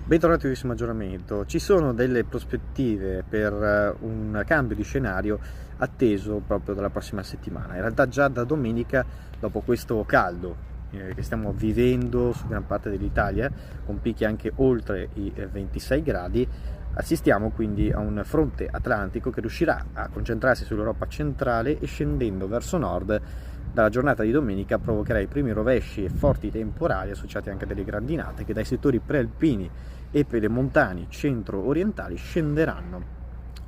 Bentornati a Aggiornamento. Ci sono delle prospettive per un cambio di scenario atteso proprio dalla prossima settimana. In realtà già da domenica, dopo questo caldo che stiamo vivendo su gran parte dell'Italia, con picchi anche oltre i 26 gradi, assistiamo quindi a un fronte atlantico che riuscirà a concentrarsi sull'Europa centrale e scendendo verso nord dalla giornata di domenica provocherà i primi rovesci e forti temporali associati anche a delle grandinate che dai settori prealpini e pedemontani centro-orientali scenderanno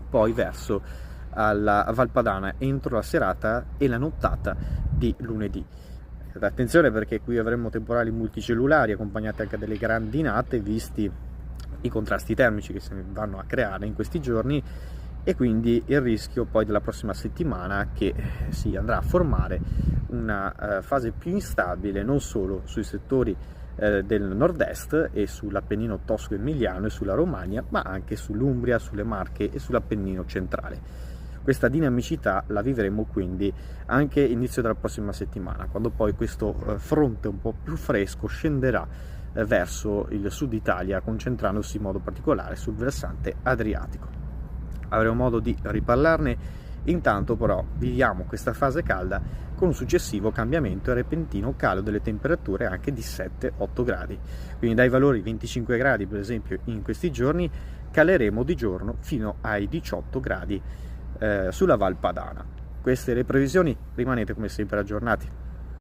poi verso la Valpadana entro la serata e la nottata di lunedì. Attenzione, perché qui avremo temporali multicellulari accompagnati anche delle grandinate, visti i contrasti termici che si vanno a creare in questi giorni, e quindi il rischio poi della prossima settimana che si andrà a formare una fase più instabile non solo sui settori del nord-est e sull'Appennino tosco-emiliano e sulla Romagna, ma anche sull'Umbria, sulle Marche e sull'Appennino centrale. Questa dinamicità la vivremo quindi anche inizio della prossima settimana, quando poi questo fronte un po' più fresco scenderà verso il sud Italia, concentrandosi in modo particolare sul versante adriatico. Avremo modo di riparlarne. Intanto però viviamo questa fase calda con un successivo cambiamento e repentino calo delle temperature anche di 7-8 gradi. Quindi dai valori 25 gradi per esempio in questi giorni caleremo di giorno fino ai 18 gradi sulla Val Padana. Queste le previsioni, rimanete come sempre aggiornati.